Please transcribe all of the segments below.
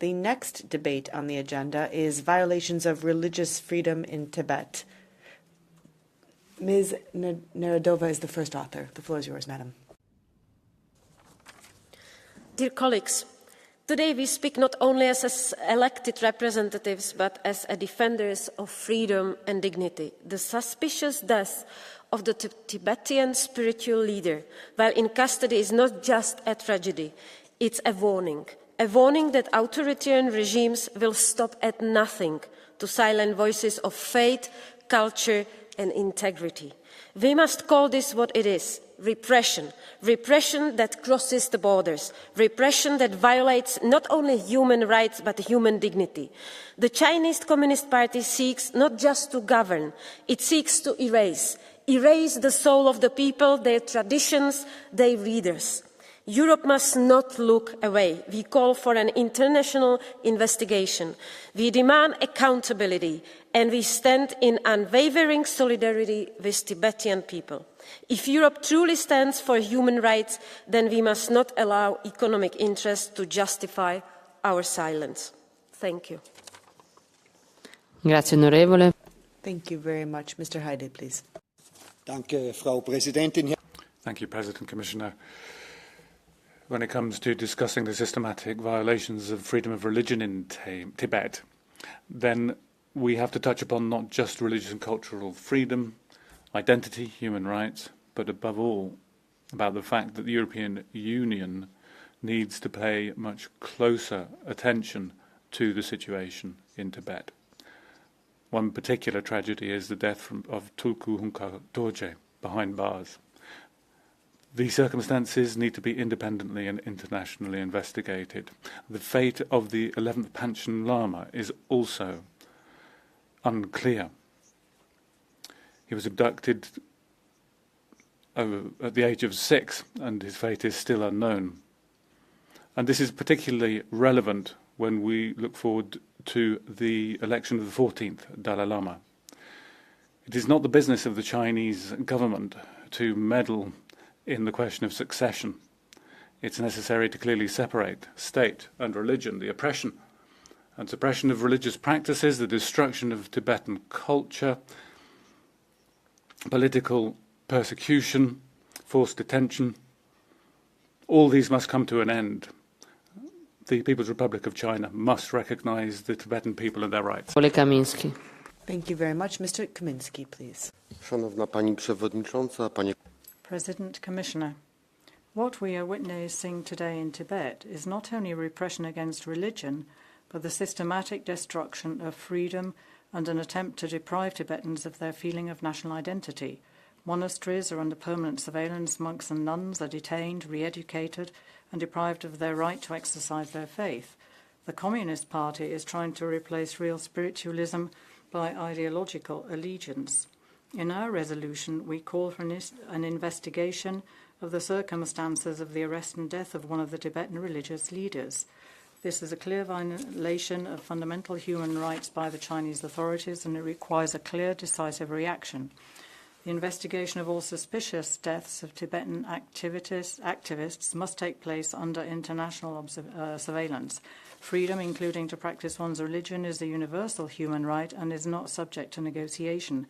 The next debate on the agenda is violations of religious freedom in Tibet. Ms. Neradova is the first author. The floor is yours, madam. Dear colleagues, today we speak not only as elected representatives, but as defenders of freedom and dignity. The suspicious death of the Tibetan spiritual leader while in custody is not just a tragedy, it's a warning that authoritarian regimes will stop at nothing to silence voices of faith, culture and integrity. We must call this what it is: repression. Repression that crosses the borders. Repression that violates not only human rights but human dignity. The Chinese Communist Party seeks not just to govern, it seeks to erase the soul of the people, their traditions, their leaders. Europe must not look away. We call for an international investigation. We demand accountability and we stand in unwavering solidarity with Tibetan people. If Europe truly stands for human rights, then we must not allow economic interests to justify our silence. Thank you. Grazie, onorevole. Thank you very much. Mr. Heide, please. Danke, Frau Präsidentin. Thank you, President, Commissioner. When it comes to discussing the systematic violations of freedom of religion in Tibet, then we have to touch upon not just religious and cultural freedom, identity, human rights, but above all about the fact that the European Union needs to pay much closer attention to the situation in Tibet. One particular tragedy is the death of Tulku Hunkar Dorje behind bars. These circumstances need to be independently and internationally investigated. The fate of the 11th Panchen Lama is also unclear. He was abducted at the age of 6, and his fate is still unknown. And this is particularly relevant when we look forward to the election of the 14th Dalai Lama. It is not the business of the Chinese government to meddle in the question of succession. It's necessary to clearly separate state and religion, the oppression and suppression of religious practices, the destruction of Tibetan culture, political persecution, forced detention. All these must come to an end. The People's Republic of China must recognize the Tibetan people and their rights. Thank you very much. Mr. Kamiński, please. Szanowna Pani Przewodnicząca, Panie President, Commissioner, what we are witnessing today in Tibet is not only repression against religion, but the systematic destruction of freedom and an attempt to deprive Tibetans of their feeling of national identity. Monasteries are under permanent surveillance, monks and nuns are detained, re-educated, and deprived of their right to exercise their faith. The Communist Party is trying to replace real spiritualism by ideological allegiance. In our resolution, we call for an investigation of the circumstances of the arrest and death of one of the Tibetan religious leaders. This is a clear violation of fundamental human rights by the Chinese authorities, and it requires a clear, decisive reaction. The investigation of all suspicious deaths of Tibetan activists must take place under international surveillance. Freedom, including to practice one's religion, is a universal human right and is not subject to negotiation.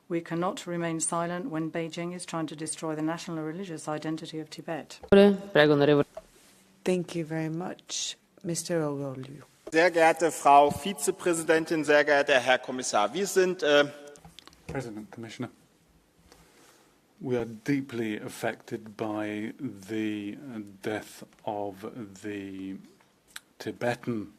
We cannot remain silent when Beijing is trying to destroy the national and religious identity of Tibet. Thank you very much. Mr. Ogolu. Sehr geehrte Frau Vizepräsidentin, sehr geehrter Herr Kommissar, wir sind President, Commissioner, we are deeply affected by the death of the Tibetan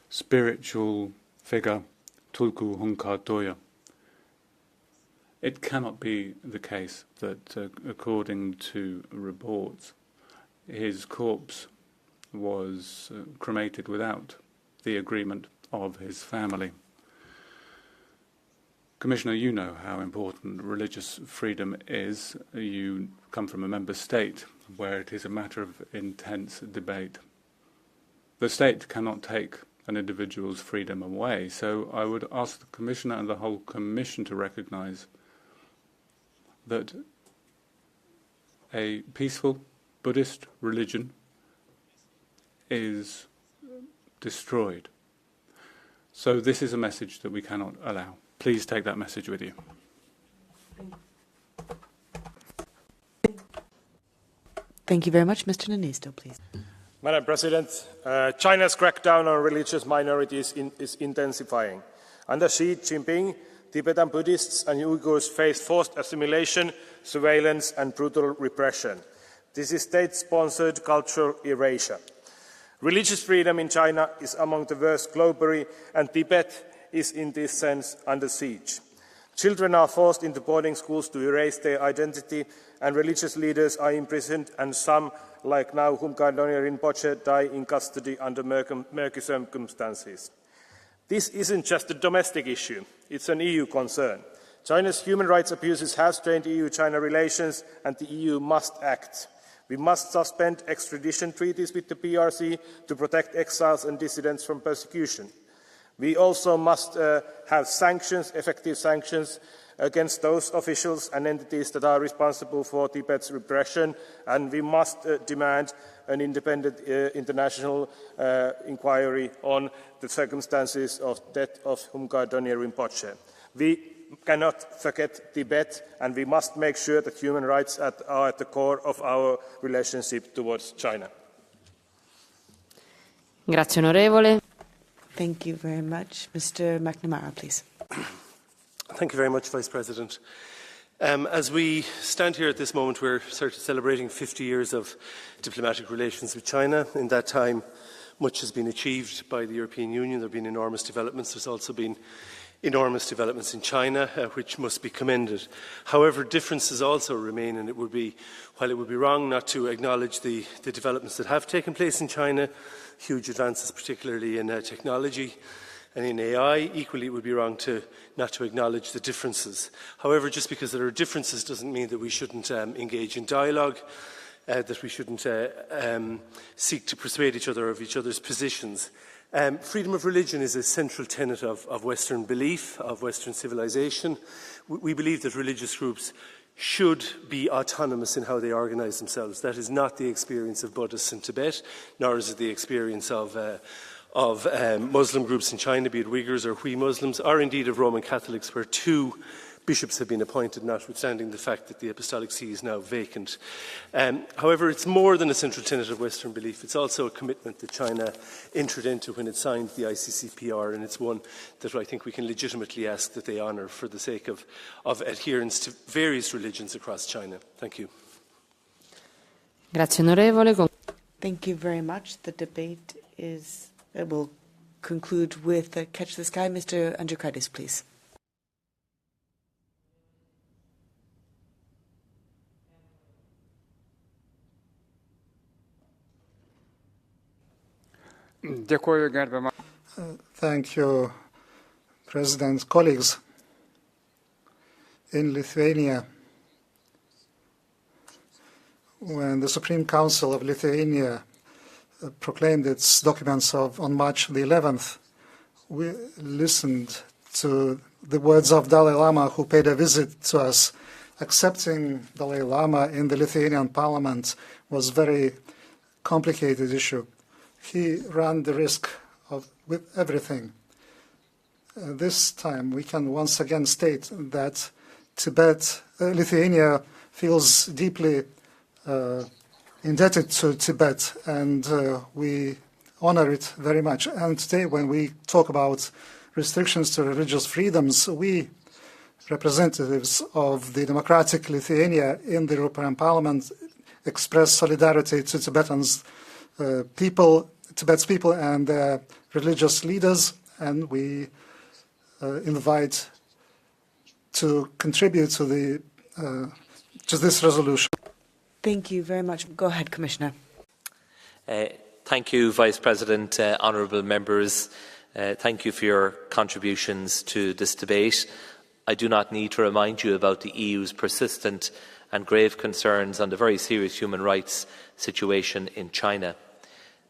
spiritual figure Tulku Hunkar Dorje. It cannot be the case that, according to reports, his corpse was cremated without the agreement of his family. Commissioner, you know how important religious freedom is. You come from a member state where it is a matter of intense debate. The state cannot take an individual's freedom away, so I would ask the Commissioner and the whole Commission to recognise that a peaceful Buddhist religion is destroyed. So this is a message that we cannot allow. Please take that message with you. Thank you very much. Mr. Nanisto, please. Madam President, China's crackdown on religious minorities is intensifying. Under Xi Jinping, Tibetan Buddhists and Uyghurs face forced assimilation, surveillance and brutal repression. This is state-sponsored cultural erasure. Religious freedom in China is among the worst globally, and Tibet is in this sense under siege. Children are forced into boarding schools to erase their identity, and religious leaders are imprisoned, and some, like now Humka Donye Rinpoche, die in custody under murky circumstances. This isn't just a domestic issue, it's an EU concern. China's human rights abuses have strained EU-China relations, and the EU must act. We must suspend extradition treaties with the PRC to protect exiles and dissidents from persecution. We also must have sanctions, effective sanctions, against those officials and entities that are responsible for Tibet's repression, and we must demand an independent international inquiry on the circumstances of the death of Humka Donye Rinpoche. We cannot forget Tibet, and we must make sure that human rights are at the core of our relationship towards China. Grazie, onorevole. Thank you very much. Mr. McNamara, please. Thank you very much, Vice President. As we stand here at this moment, we're celebrating 50 years of diplomatic relations with China. In that time, much has been achieved by the European Union. There have been enormous developments. There's also been enormous developments in China, which must be commended. However, differences also remain, and while it would be wrong not to acknowledge the developments that have taken place in China, huge advances particularly in technology and in AI, equally it would be wrong not to acknowledge the differences. However, just because there are differences doesn't mean that we shouldn't engage in dialogue, that we shouldn't seek to persuade each other of each other's positions. Freedom of religion is a central tenet of Western belief, of Western civilization. We believe that religious groups should be autonomous in how they organise themselves. That is not the experience of Buddhists in Tibet, nor is it the experience of Muslim groups in China, be it Uyghurs or Hui Muslims, or indeed of Roman Catholics, where 2 bishops have been appointed, notwithstanding the fact that the Apostolic See is now vacant. However, it's more than a central tenet of Western belief. It's also a commitment that China entered into when it signed the ICCPR, and it's one that I think we can legitimately ask that they honour for the sake of adherence to various religions across China. Thank you. Grazie, onorevole. Thank you very much. The debate will conclude with Catch the Sky. Mr. Andriukaitis, please. Thank you, President. Colleagues, in Lithuania, when the Supreme Council of Lithuania proclaimed its documents on March the 11th, we listened to the words of Dalai Lama, who paid a visit to us. Accepting Dalai Lama in the Lithuanian parliament was a very complicated issue. He ran the risk with everything. This time we can once again state that Lithuania feels deeply indebted to Tibet, and we honor it very much. And today, when we talk about restrictions to religious freedoms, we, representatives of the democratic Lithuania in the European Parliament, express solidarity to Tibet's people and their religious leaders, and we invite to contribute to this resolution. Thank you very much. Go ahead, Commissioner. Thank you, Vice President, honourable members. Thank you for your contributions to this debate. I do not need to remind you about the EU's persistent and grave concerns on the very serious human rights situation in China.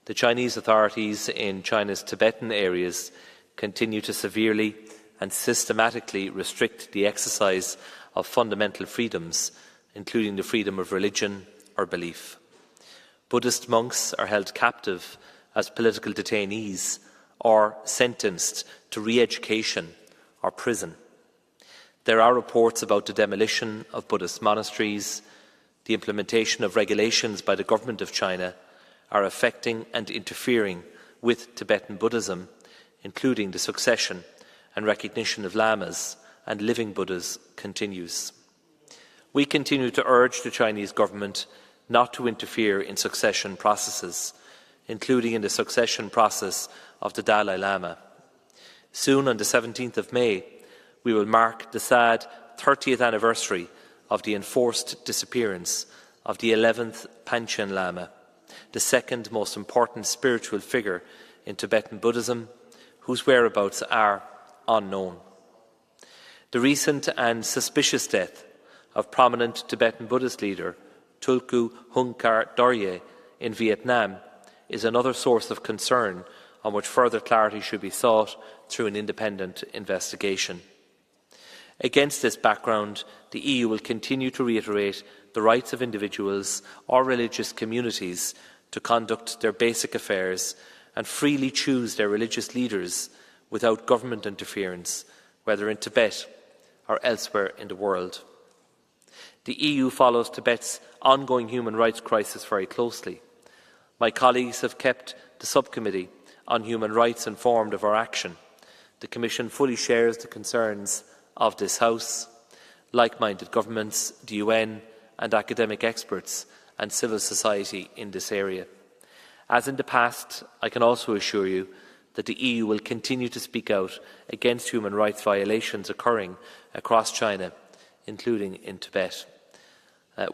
The Chinese authorities in China's Tibetan areas continue to severely and systematically restrict the exercise of fundamental freedoms, including the freedom of religion or belief. Buddhist monks are held captive as political detainees or sentenced to re-education or prison. There are reports about the demolition of Buddhist monasteries. The implementation of regulations by the government of China are affecting and interfering with Tibetan Buddhism, including the succession and recognition of lamas and living Buddhas continues. We continue to urge the Chinese government not to interfere in succession processes, including in the succession process of the Dalai Lama. Soon, on the 17th of May, we will mark the sad 30th anniversary of the enforced disappearance of the 11th Panchen Lama, the second most important spiritual figure in Tibetan Buddhism, whose whereabouts are unknown. The recent and suspicious death of prominent Tibetan Buddhist leader Tulku Hunkar Dorje in Vietnam is another source of concern on which further clarity should be sought through an independent investigation. Against this background, the EU will continue to reiterate the rights of individuals or religious communities to conduct their basic affairs and freely choose their religious leaders without government interference, whether in Tibet or elsewhere in the world. The EU follows Tibet's ongoing human rights crisis very closely. My colleagues have kept the Subcommittee on Human Rights informed of our action. The Commission fully shares the concerns of this House, like-minded governments, the UN and academic experts and civil society in this area. As in the past, I can also assure you that the EU will continue to speak out against human rights violations occurring across China, including in Tibet.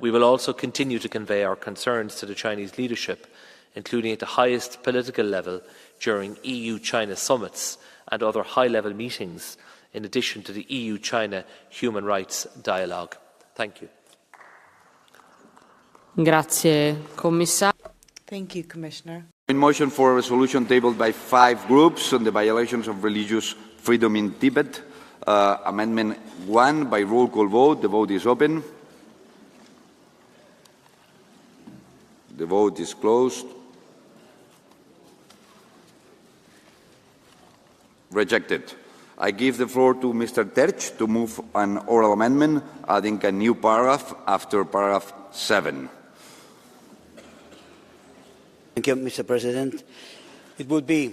We will also continue to convey our concerns to the Chinese leadership, including at the highest political level during EU-China summits and other high-level meetings, in addition to the EU-China human rights dialogue. Thank you. Grazie, Commissario. Thank you, Commissioner. In motion for a resolution tabled by 5 groups on the violations of religious freedom in Tibet. Amendment 1 by roll call vote. The vote is open. The vote is closed. Rejected. I give the floor to Mr. Terch to move an oral amendment, adding a new paragraph after paragraph 7. Thank you, Mr. President. It would be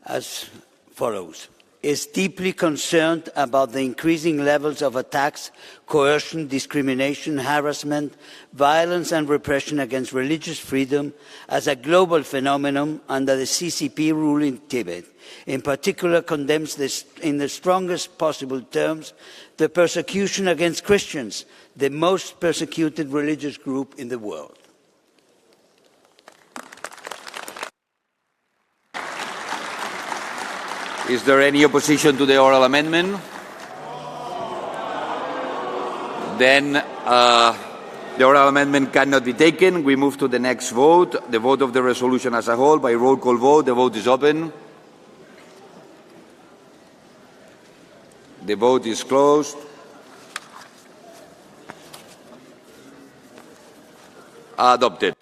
as follows. Is deeply concerned about the increasing levels of attacks, coercion, discrimination, harassment, violence and repression against religious freedom as a global phenomenon under the CCP rule in Tibet. In particular, condemns this in the strongest possible terms the persecution against Christians, the most persecuted religious group in the world. Is there any opposition to the oral amendment? Then the oral amendment cannot be taken. We move to the next vote, the vote of the resolution as a whole by roll call vote. The vote is open. The vote is closed. Adopted.